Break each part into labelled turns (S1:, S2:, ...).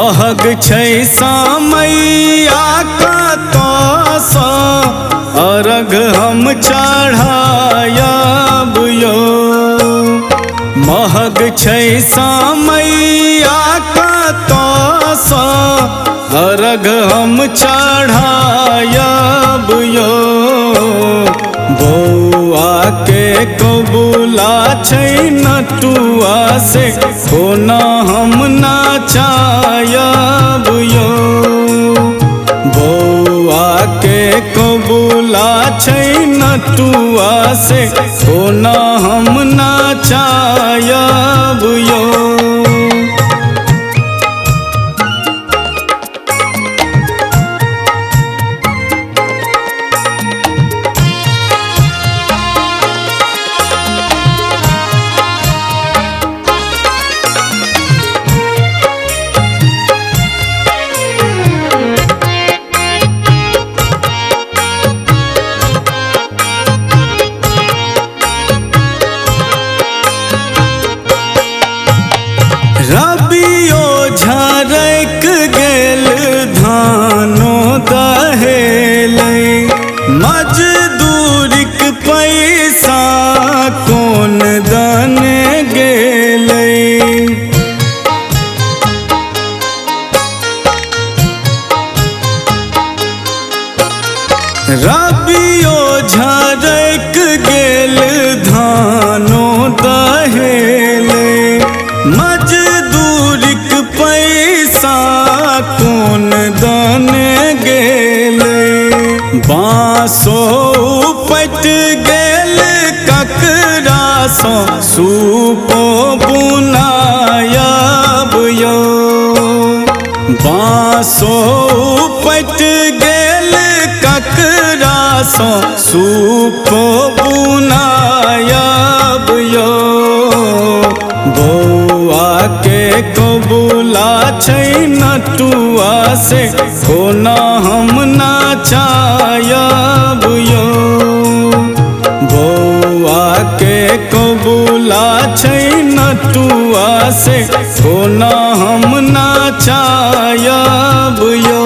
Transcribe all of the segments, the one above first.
S1: महग छै समैया कतसँ अर्घ हम चढ़ायब यो। महग छै समैया कतसँ अर्घ हम चढ़ायब यो। बौआ के कबूला छै नटुआ से कोना हम नाचायब यो। बौआ के कबूला छै नटुआ से कोना हम नाचायब यो। रबियो झरक गेल धानो दहेलै, मजदूरिक पैसा कोन दन गेलै। रबियो झरक गेल धानो दहेलै, मजदूरिक पैसा कोन दन गेलै। बाँसो उपट गेल ककरासँ सूपो बुनायब यो। बाँसो उपट गेल ककरासँ सूपो बुनायब यो। बौआ के कबूला छै नटुआ से कोना हम नाचायब यो। बौआ के कबूला छै नटुआ से कोना हम नाचायब यो।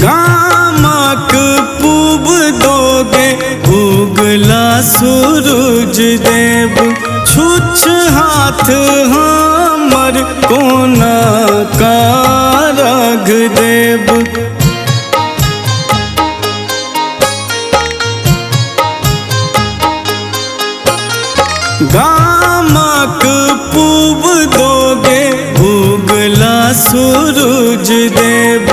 S1: गामक पूब दोगे उगला सूरज देव, छुछ हाथ हमर कोना का अर्घ देव। गामक पूब दोगे उगला सूरज देव,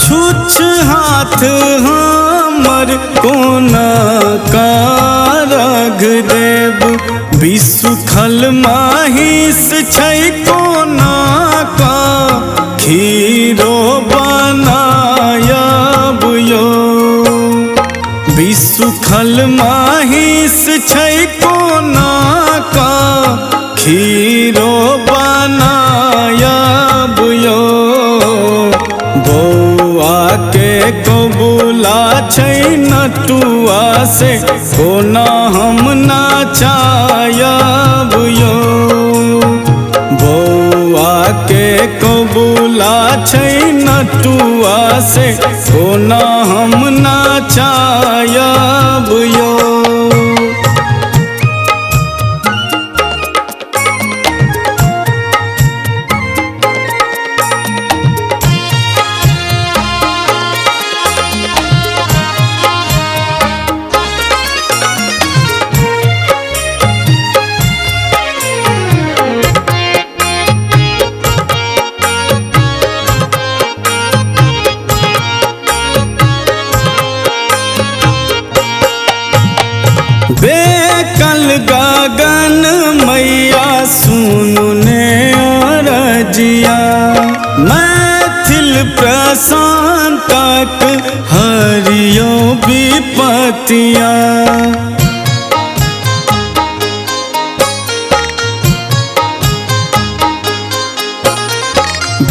S1: छुछ हाथ हमर कोना का अर्घ देव। बिसुखल महिष छै कोना का खीरो बनायब यो। बिसुखल महिष छै कोना का खीरो बनायब यो। बौआ के कबूला छै नटुआ से कोना हम नाचायब यो। बौआ के कबूला छै नटुआ से कोना हम नाचायब यो। बेकल गगन मैया सुन ने अरजिया, मैं प्रशांतक हरियो विपतिया।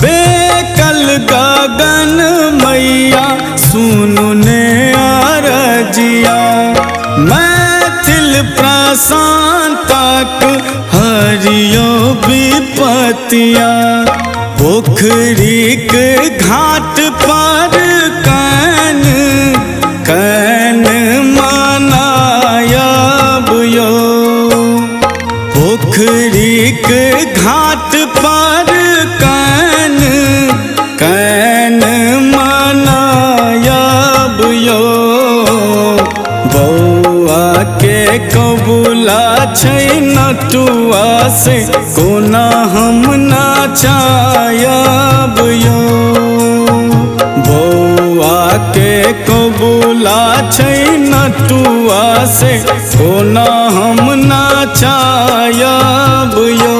S1: बेकल गगन मैया सुनु ने अरजिया। मैथिल प्रशांतक हरियो विपतिया। पोखरी के घाट पर कन कन मनायब यो। पोखरी के घाट पर कन कन मनायब यो। बौआ के कबूला छै नटुआ से कोना हम नाचायब यो। बौआ के कबूला छै नटुआ से कोना हम नाचायब यो।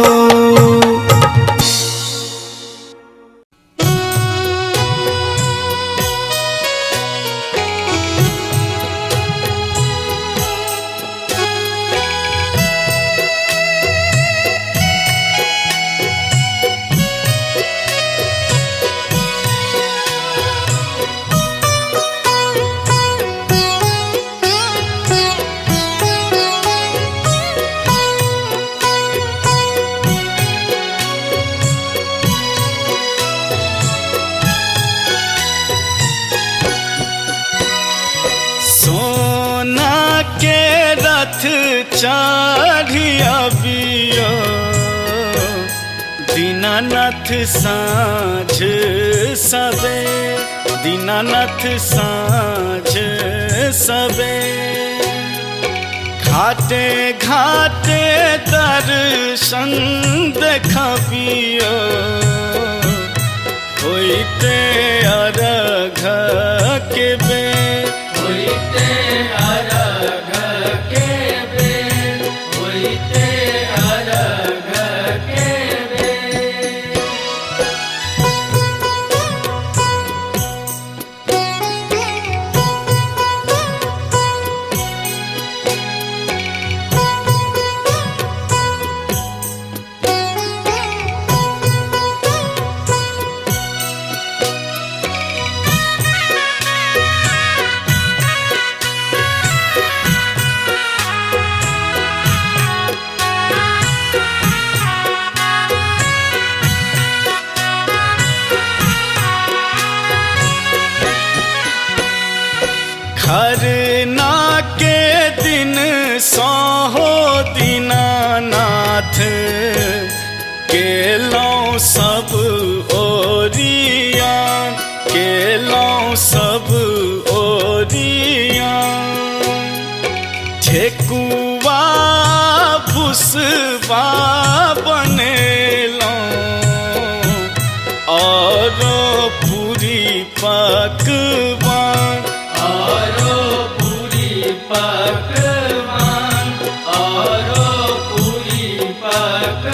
S2: चढ़िया दीनानाथ साँझ सबे, दीनानाथ साँझ सबे। घाटे घाटे दर्शन देखबियो, होइते अरघ के बेर,
S3: होइते अरघ के बेर, होइते अरघ के बेर।
S2: खरना के दिन सहो दीनानाथ, केलौं सब ओरिया, केलौं सब ओरिया। ठेकुआ भुसबा बनेलौं, औरो पूरी पकवान,
S3: औरो पूरी पकवान, औरो पूरी पकवान।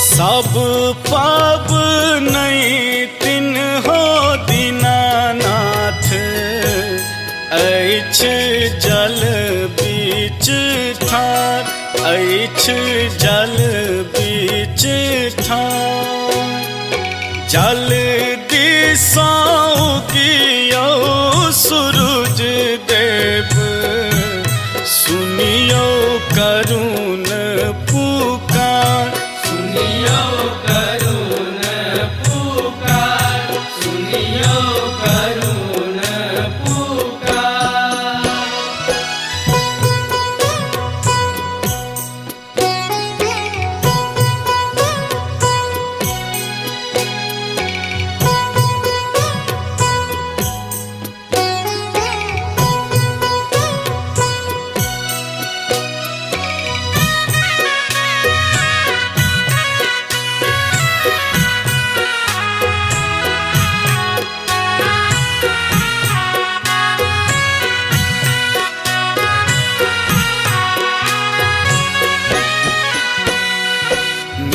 S2: सब पाप नहीं तिन हो दीनानाथ, अछि जल बीच ठार, अछि जल बीच ठार। जल दिशा उगियो सूरज देव, सुनियो करुण पुकार,
S3: सुनियो करुण पुकार, सुनियो करुण पुकार।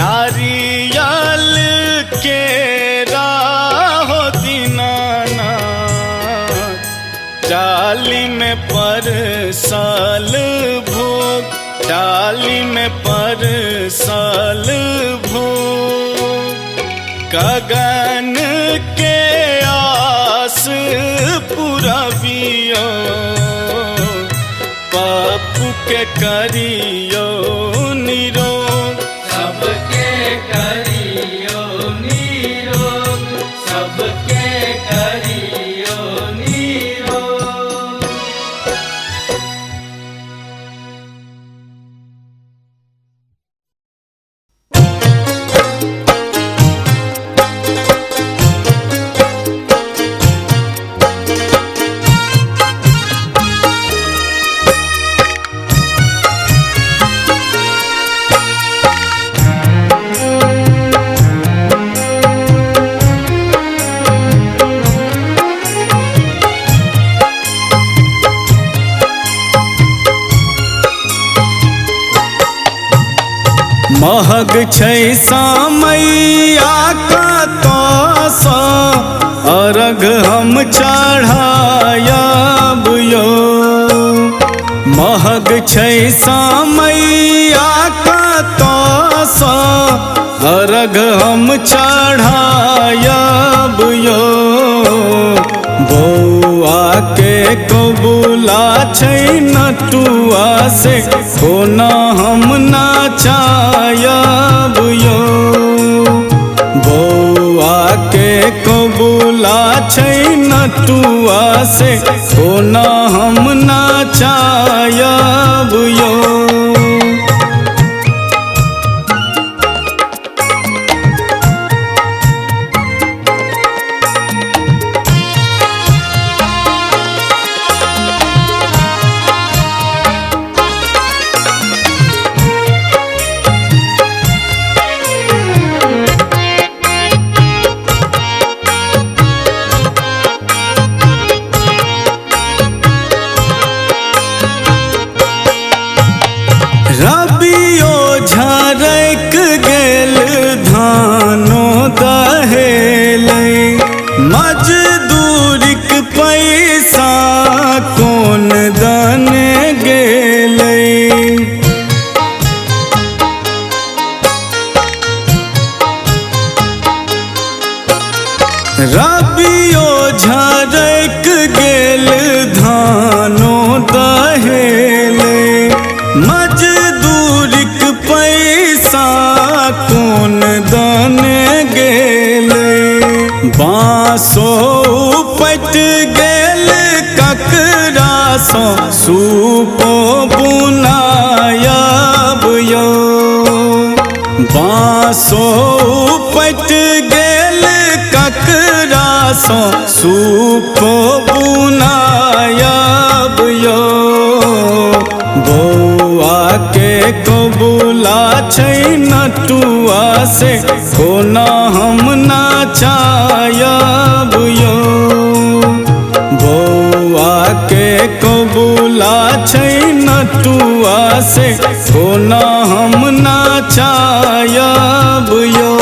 S2: नारियल के राहो दीनानाथ, डाली में परसल भोग, डाली में परसल भोग। गगन के आस पुरबियो, पप्पू के करियो निरोग,
S3: सबके करियो निरोग, सबके करियो निरोग।
S1: महग छै समैया का तो अर्घ हम चढ़ायब यो। महग छै समैया का तो अर्घ हम चढ़ायब यो। बौआ के कबूला छै नटुआ से कोना हम नाचायब यो। बौआ के कबूला छै नटुआ से कोना हम नाचायब यो। रबियो झरक गेल धानो दहेलै, मजदूरिक पैसा कोन दन गेलै। रबियो झरक गेल धानो दहेलै, मजदूरिक पैसा कोन दन गेलै। बाँसो उपट गेल ककरा सँ सूपो बुनायब यो। बाँसो उपट गेल ककरा सँ सूपो बुनायब यो। बौआ के कबूला छै नटुआ से कोना हम नाचायब यो। बौआ के कबूला छै नटुआ से कोना हम नाचायब यो।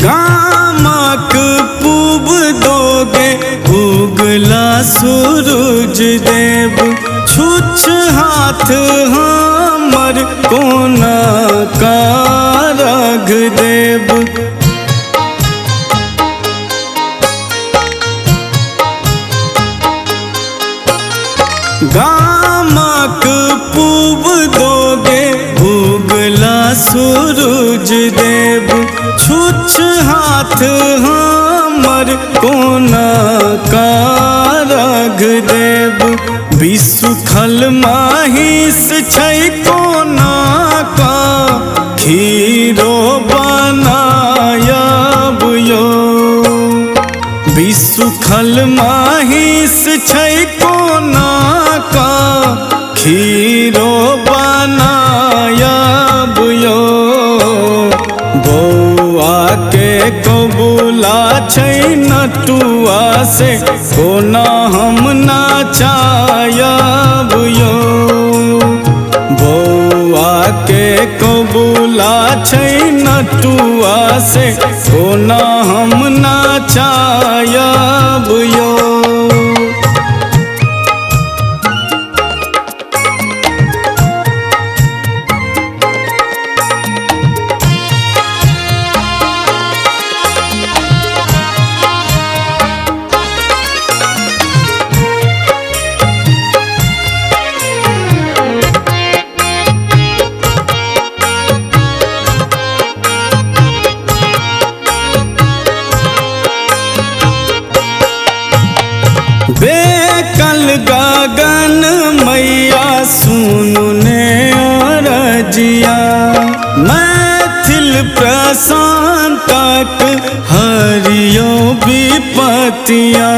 S1: गामक पूब दोगे उगला सूरज देव, छुछ हाथ हमर कोना का अर्घ देव। गामक पूब दोगे उगला सूरज देव, छुछ हाथ हमर कोना का अर्घ देव। बिसुखल महिष छै कोना का खीरो छै कोना का खीरो बनायब यो बौआ के कबूला छै नटुआ से कोना हम नाचायब यो बौआ के कबूला छै नटुआ से कोना हम नाचायब यो बेकल गगन मैया सुनु ने अरजिया मैथिल प्रशांतक हरियो विपतिया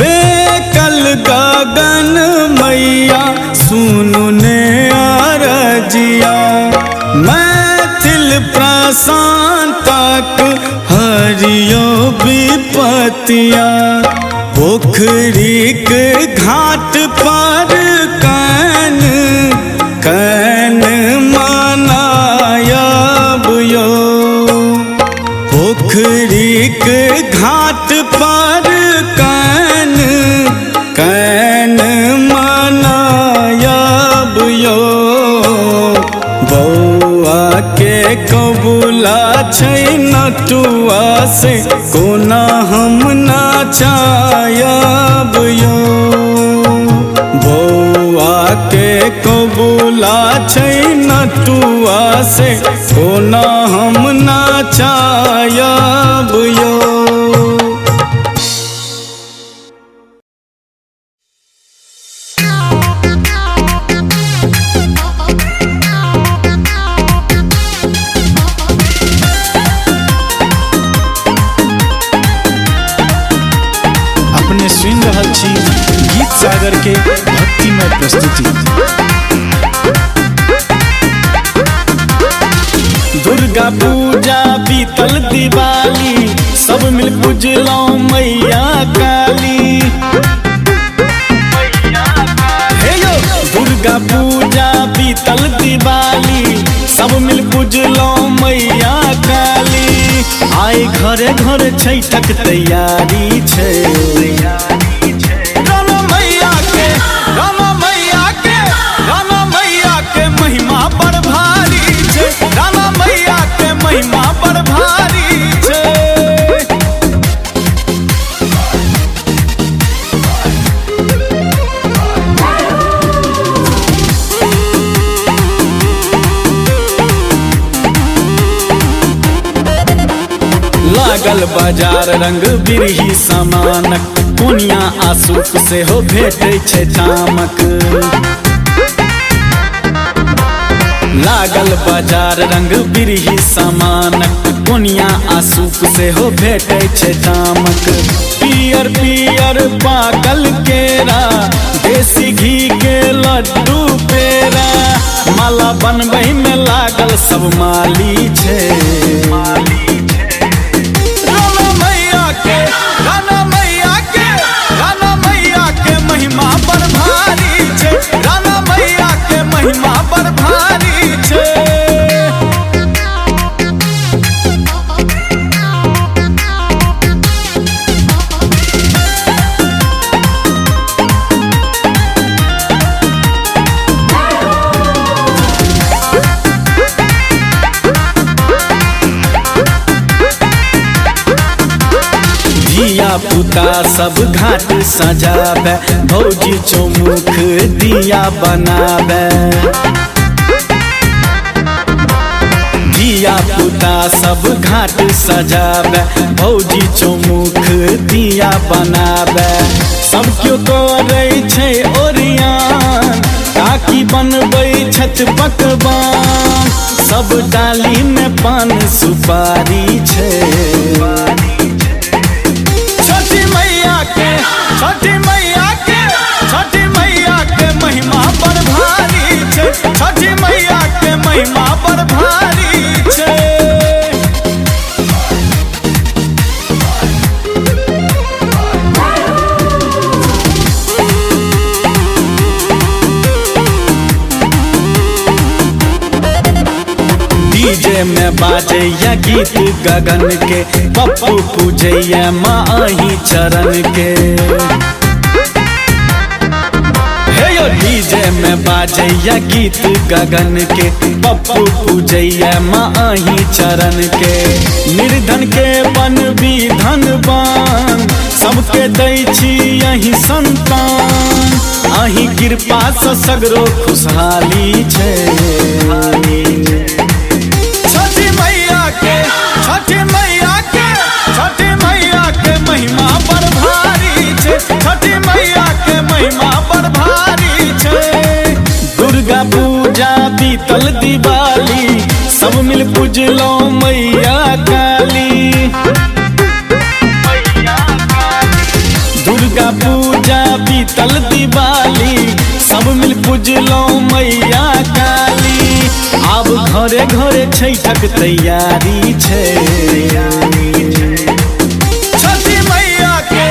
S1: बेकल गगन मैया सुनु ने अरजिया मैथिल प्रशांतक हरियो विपतिया पोखरीक घाट पर कन कन मनायब यो पोखरीक घाट पर कन कन मनायब यो बौआ के कबूला छै नटुआ से कोना हम नाचायब यो बौआ के कबूला छै नटुआ से कोना हम नाचायब यो
S4: सुनि रहल छी गीत सागर के भक्तिमय प्रस्तुति।
S2: दुर्गा पूजा बीतल दिवाली सब मिल पूजलौं मैया काली। हे यो दुर्गा पूजा बीतल दिवाली सब मिल पूजलौं मैया काली। आइ घरे घरे छठक तैयारी छै। महिमा बड़ भारी छै, राना मैया के महिमा बड़ भारी छै। लागल बाजार रंग बिरही सामानक कोनिया आसूक सेहो भेटै छै तामक। लागल बाजार रंग बिरही सामानक कोनिया आसूक सेहो भेटै छै तामक। पियर पियर पाकल केरा देसी घी के लड्डू पेड़ा माला बनबै में लागल सब माली छै। महिमा बड़ भारी छै, राना मैया के महिमा बड़ भारी छै। धिया पुता सब घाट सजाबे भौजी चौमुख दिया बनाबे। धिया पुता सब घाट सजाबे भौजी चौमुख दिया बनाबे। सब क्यों करे छै ओरियान काकी बनबै छठ पकवान, सब डाली में पान सुपारी छै। छठी मैया के छठी मैया के छठी मैया के महिमा बड़ भारी छै, छठी मैया के महिमा बड़ भारी छै। डीजे में बाजैया गीत गगन के, पप्पू पूजैया माँ अही चरण के। हे यो डीजे में बाजैया गीत गगन के, पप्पू पूजैया माँ अही चरण के। निर्धन के बन भी धनवान, सबके दै छी अही संतान, अही कृपा से सगरो खुशहाली छै। छठी मैया के छठी मैया के छठी मैया के महिमा बड़ भारी छै, छठी मैया के महिमा बड़ भारी छै। दुर्गा पूजा बीतल दिवाली, सब मिल पूजलो मैया काली। दुर्गा पूजा बीतल दिवाली, सब मिल पूजलो मैया काली। आब घरे घरे छठक तैयारी छै। छठी मैया के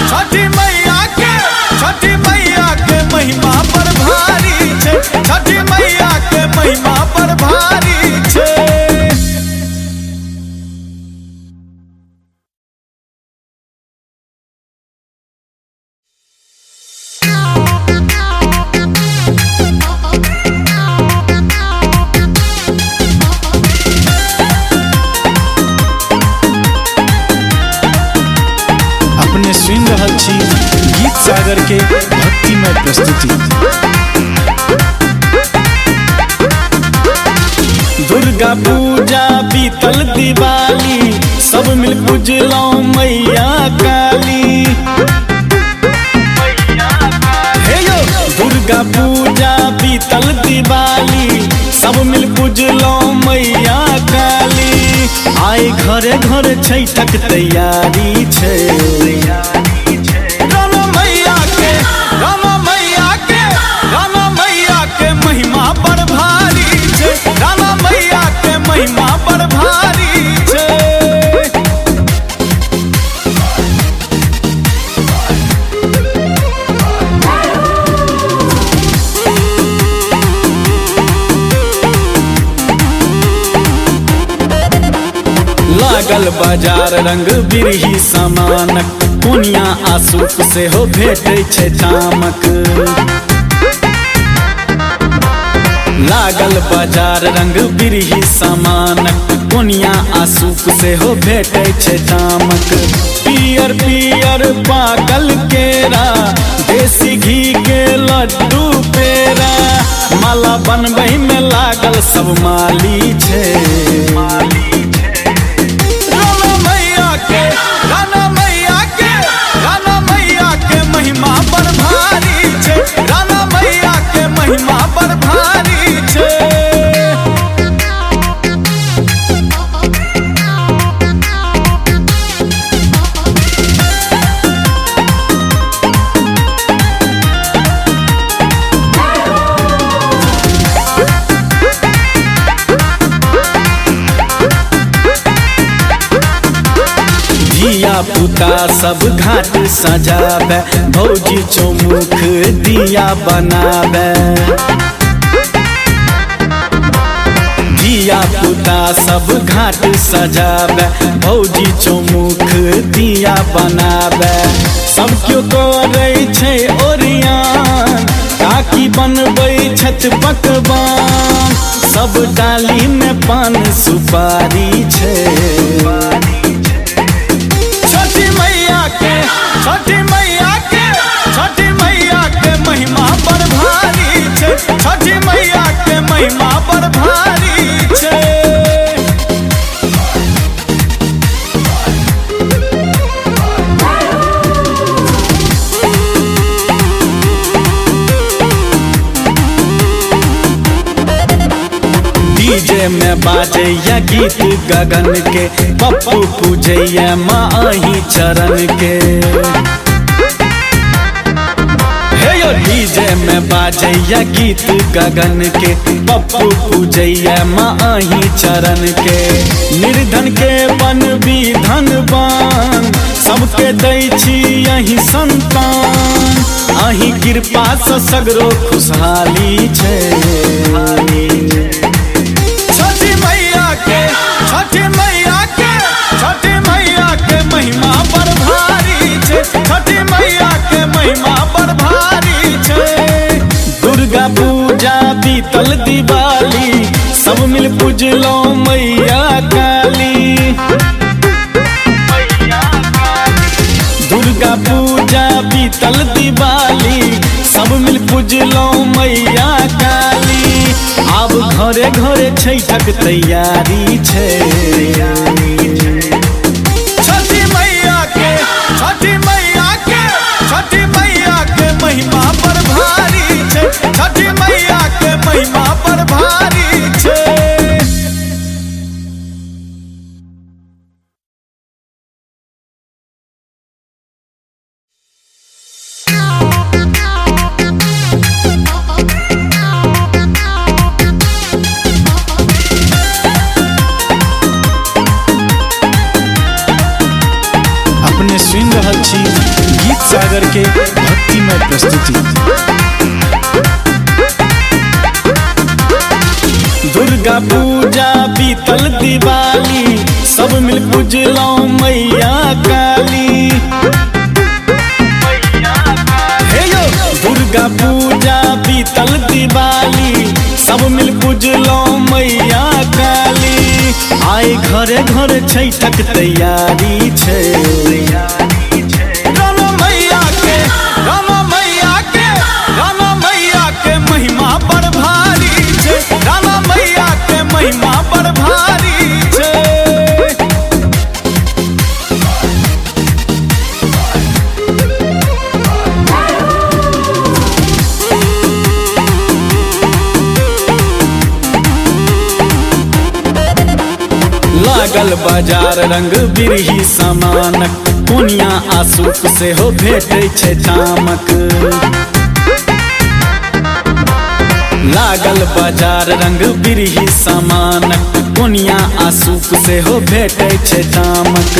S2: छठी मैया के छठी मैया के महिमा बड़ भारी छै, छठी मैया के महिमा बड़ भारी छै।
S4: अपने सुन रहल छी गीत सागर के भक्तिमय प्रस्तुति।
S2: दुर्गा पूजा बीतल दिवाली, सब मिल पूजलो मैया काली। हे यो दुर्गा पूजा बीतल दिवाली, सब मिल पूजलो मैया काली। आइ घरे घरे छठक तैयारी छै। रामा मैया के रामा मैया के रामा मैया के महिमा बड़ भारी छै, रामा मैया के महिमा बड़ भारी छै। लागल बाजार रंग बिरही सामानक, कोनिया आसूप से हो भेटै छै तामक। लागल बाजार रंग बिरही सामानक, कोनिया आसूप से हो भेटै छै तामक। पियर पियर पाकल केरा, देसी घी के लड्डू पेड़ा, माला बनबै में लागल सब माली छै। राना मैया के राना मैया के राना मैया के महिमा बड़ भारी छै, राना मैया के महिमा बड़ भारी छै। धिया पुता सब घाट सजावे, भौजी चौमुख दिया बनावे। धिया पुता सब घाट सजावे, भौजी चौमुख दिया बनावे। सब क्यों करे छै ओरियान, काकी बनबै छठ पकवान, सब डाली में पान सुपारी छै। छठी मैया के छठी मैया के छठी मैया के महिमा बड़ भारी छै, छठी मैया के महिमा बड़ भारी छै। डीजे में बाजैया गीत गगन के, पप्पू पूजैया माँ अही चरण के। हे यो डीजे में बाजैया गीत गगन के, पप्पू पूजैया माँ अही चरण के। निर्धन के बन भी धनवान, सबके दै छी यही संतान। अही कृपा से सगरो खुशहाली छै। छठी मैया के, छठी मैया के, छठी मैया के महिमा बड़ भारी छै। छठी मैया के महिमा बड़ भारी छै। दुर्गा पूजा बीतल दिवाली, सब मिल पूजलो मैया काली। दुर्गा पूजा बीतल दिवाली, सब मिल पूजलो मैया काली। आब घरे घरे छठक तैयारी छै। छठी मैया के, छठी मैया के, छठी मैया के महिमा बड़ भारी छै। छठी मैया के महिमा बड़ भारी छै।
S4: अपने सुन रहल छी गीत सागर के भक्तिमय प्रस्तुति।
S2: दुर्गा पूजा बीतल दिवाली, सब मिल पूजलो मैया काली। हे यो दुर्गा पूजा बीतल दिवाली, सब मिल पूजलो मैया काली। आइ घरे घरे छठक तैयारी छै। रामा मैया के, रामा मैया के, रामा मैया के महिमा बड़ भारी छै। रामा मैया के महिमा बड़ भारी छै। लागल बाजार रंग बिरही सामानक, कोनिया आसूक से हो भेटै छै तामक। लागल बाजार रंग बिरही सामानक, कोनिया आसूक से हो भेटै छै तामक।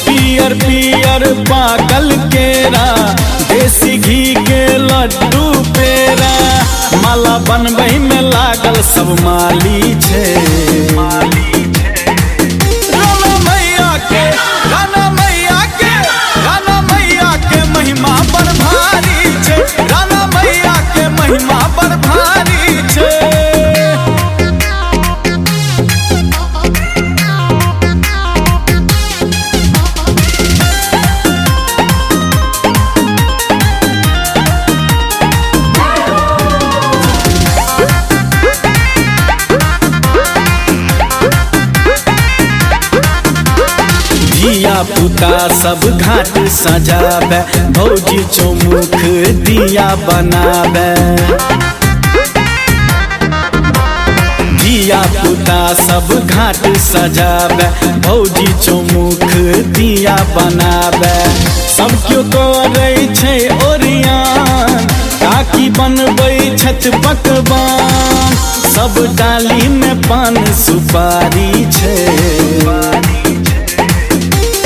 S2: पियर पियर पाकल केरा, देसी घी के लड्डू पेड़ा, माला बनबै में लागल सब माली छै। रामा मैया के, रामा मैया के, रामा मैया के महिमा बड़ भारी छै। रामा मैया के महिमा बड़ भारी छै। धिया पुता सब घाट सजाबे, भौजी चौमुख दिया बनाबे। धिया पुता सब घाट सजाबे, भौजी चौमुख दिया बनाबे। सब क्यों करे छै ओरियान, काकी बनबै छठ पकवान। सब डाली में पान सुपारी छै।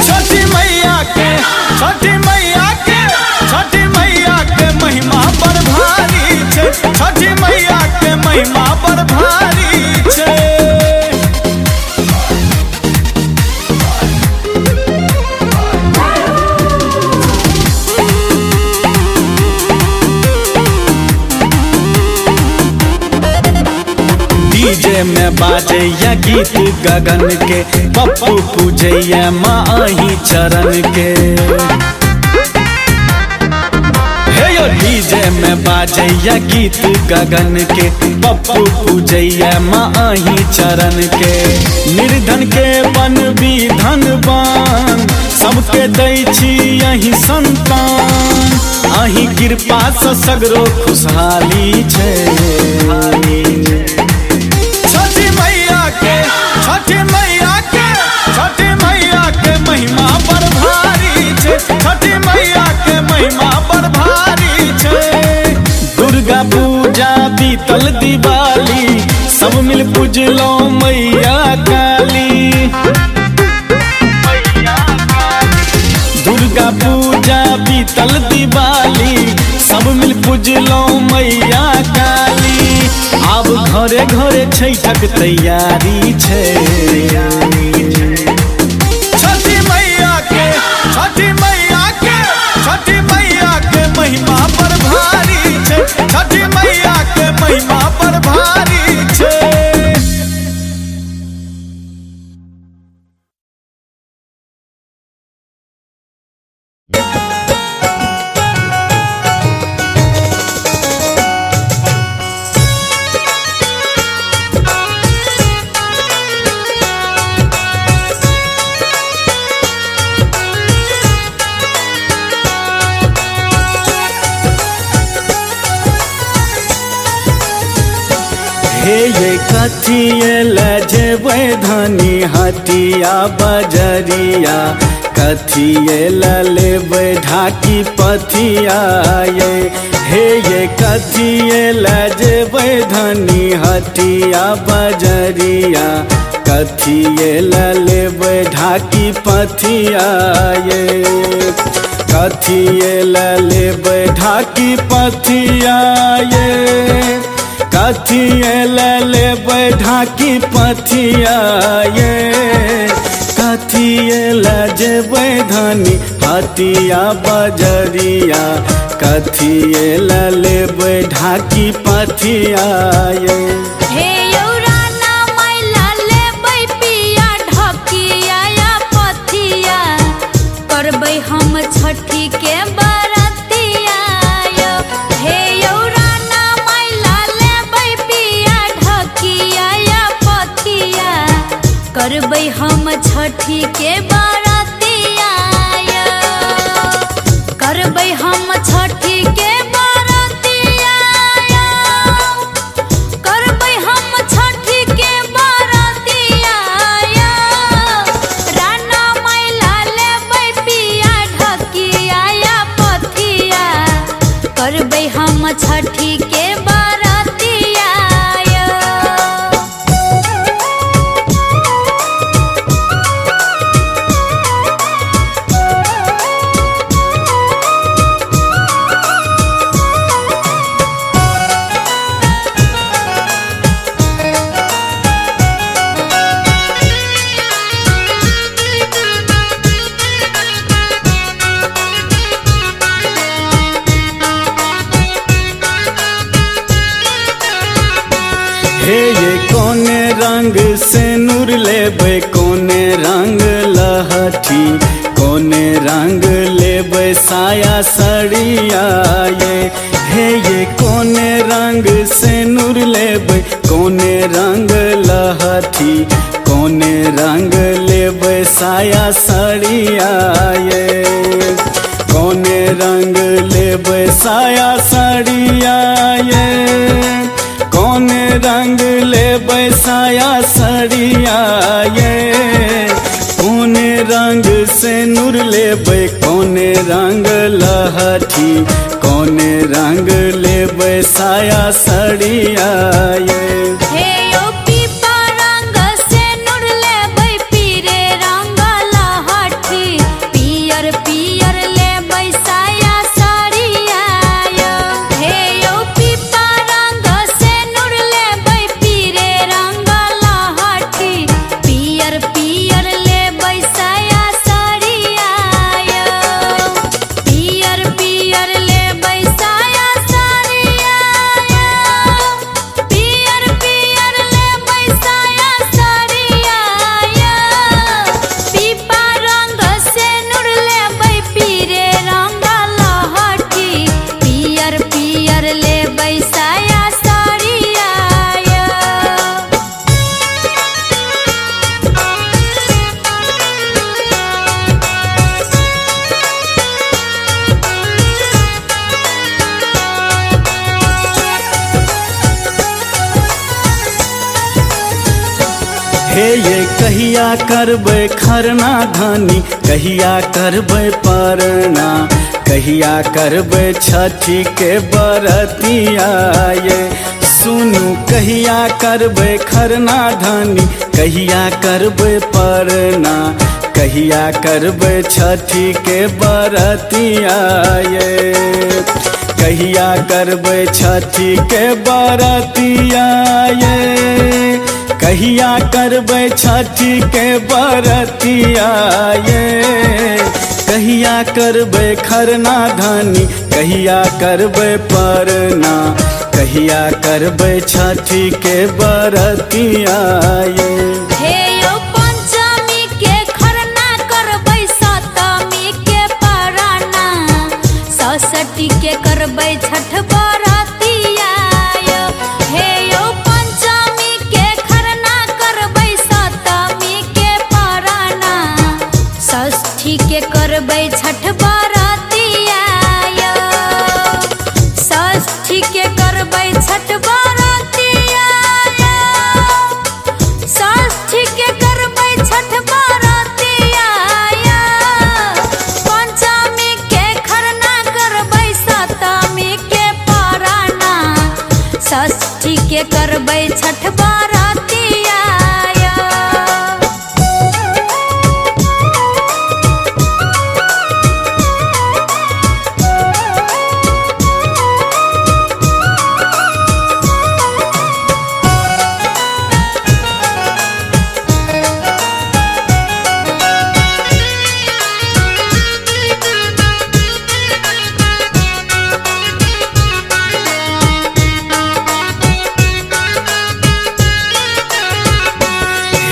S2: छठी मैया के, छठी मैया के, छठी मैया के महिमा बड़ भारी छै। छठी मैया के महिमा बड़ भारी छै। डीजे में बाजैया गीत गगन के, पप्पू पूजैया माँ अही चरण के। हे यो डीजे में बाजैया गीत गगन के, पप्पू पूजैया माँ अही चरण के। निर्धन के बन भी धनवान, सबके दै छी यही संतान। अही कृपा से सगरो खुशहाली छै। छठी मैया के, छठी मैया के महिमा बड़ भारी छै, छठी मैया के महिमा बड़ भारी छै। दुर्गा पूजा बीतल दिवाली सब मिल पूजलो मैया काली। दुर्गा पूजा बीतल दिवाली सब मिल पूजलो मैया काली। आब घरे घरे छठक तैयारी छै। छठी मैया के महिमा बड़ भारी छै, छठी मैया के महिमा बड़ भारी छै। हे ये कथिए लजेबै धनी हटिया बजरिया, कथिए लेबै ढाकी पथिया ये। हे ये कथिए लजेबै धनी हटिया बजरिया, कथिए लेबै ढाकी पथिया ये। कथिए लेबै ढाकी पथिया ये, कथिए लेबै ढाकी पथिया ये। कथिए जेबै धनी हटिया बजरिया, कथिए लेबै ढाकी पथिया ये।
S5: हे यौराना मैला लेबै पिया ढकिया या पथिया, करबै हम छठी के बरतिया यो। हे यौराना मैला लेबै पिया ढकिया या पथिया, करबै हम छठी के बरतिया यो। करबै हम छठी के बरतिया यो, करबै हम छठी के बरतिया यो। राना मैला लेबै पिया ढकिया या पथिया, करबै हम छठी के बरतिया यो।
S2: हे ये कोने रंग से नूर लेबै, कोने रंग लहठी, कोने रंग लेबै साया सड़िया ये। हे ये कोने रंग से नूर लेबै, कोने रंग लहठी, कोने रंग लेबै साया सड़िया ये। कोने रंग लेबै साया सड़िया ये, कोने रंग लेबै साया सड़िया ये। कोने रंग से नूर लेबै, कोने रंग लहठी, कोने रंग लेबै साया सड़िया ये।
S5: हे यो पीपा रंग से नूर लेबै, पीरे रंग लहठी, पियर पियर लेबै साया सड़िया यो। हे यो पीपा रंग से नूर लेबै, पीरे रंग लहठी, पियर पियर लेबै साया सड़िया यो। पियर पियर लेबै साया सड़िया यो, पियर पियर
S2: कहिया करबै खरना धानी, कहिया करबै परना, कहिया करबै छठी के बरतिया ये। सुनू कहिया करबै खरना धानी, कहिया करबै परना, कहिया करबै छठी के बरतिया ये। कहिया करबै छठी के बरतिया ये, कहिया करबै छठी के बरतिया ये। कहिया करबै खरना धानी, कहिया करबै परना, कहिया करबै छठी के बरतिया ये।
S5: हे यो पंचमी के खरना करबै, सप्तमी के परना, सरस्वती के करबै छठ बरतिया यो। हे यो पंचमी के खरना करबै, सप्तमी के परना, षष्ठी के करबै छठ बरतिया यो। षष्ठी के करबै छठ बरतिया यो। षष्ठी के करबै छठ बरतिया यो। पंचमी के खरना करबै, सप्तमी के परना, षष्ठी के करबै छठ बरतिया यो।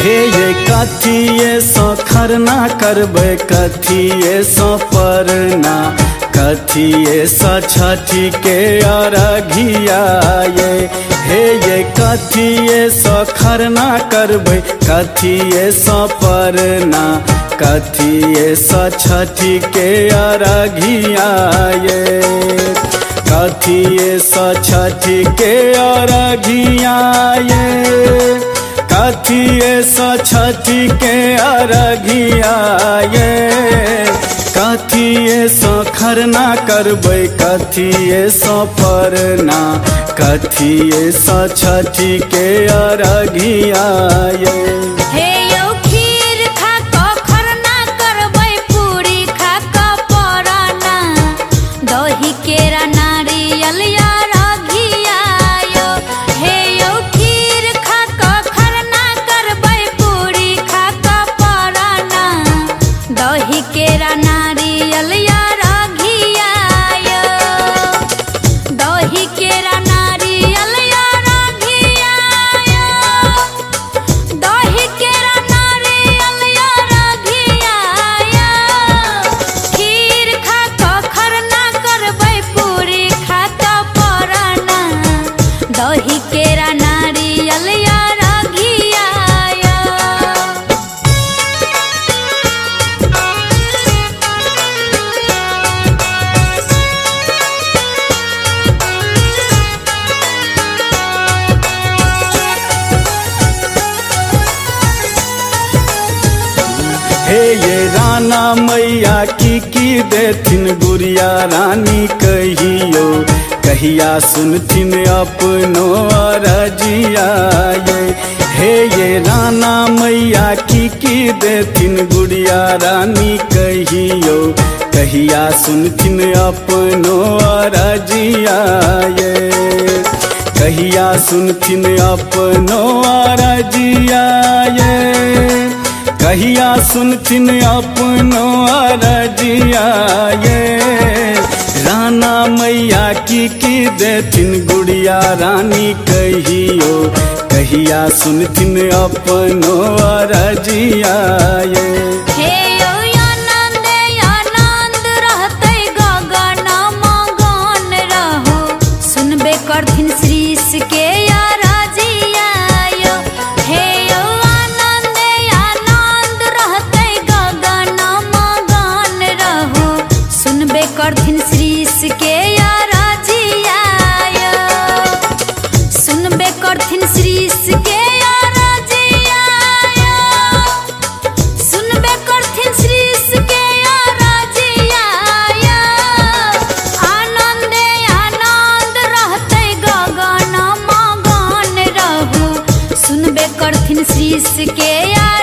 S2: हे ये कथिए सो खरना करबै, कथिए सो परना, कथिए सो छठी के अरघिया ये। हे ये कथिए सो खरना करबै, कथिए सो परना, कथिए सो छठी के अरघिया ये। कथिए सो छठी के अरघिया ये, कथिए सो छठी के अरघिया ये। कथिए सो खरना करबै, कथिए सो परना, कथिए सो छठी के अरघिया ये।
S5: हे यो खीर खा क खरना करबै, पूरी खा क परना, दही केरा नारियल या रघिया यो। हे यो खीर खा क खरना करबै, पूरी खा क परना, दही केरा नारियल या रघिया यो। दही केरा नारियल या रघिया यो। दही केरा नारियल या रघिया यो। खीर खा क खरना करबै, पूरी खा क परना, दही केरा नारियल या रघिया यो।
S2: हे ये राना मैया की देथिन गुड़िया रानी कहियो, कहिया सुनथिन अपनो अरजिया ये। हे ये राना मैया की देथिन गुड़िया रानी कहियो, कहिया सुनथिन अपनो अरजिया ये। कहिया सुनथिन अपनो अरजिया ये, कहिया सुनथिन अपनो अरजिया ये। राना मैया की देथिन गुड़िया रानी कहियो, कहिया सुनथिन अपनो अरजिया ये।
S5: हे यो आनंद आनंद रहतै गगन मगन रहो, सुनबे करथिन श्रीश के अरजिया यो। हे यो आनंद आनंद रहतै गगन मगन रहो, सुनबे करथिन श्रीश के अरजिया यो। सुनबे करथिन श्रीश के अरजिया यो। के या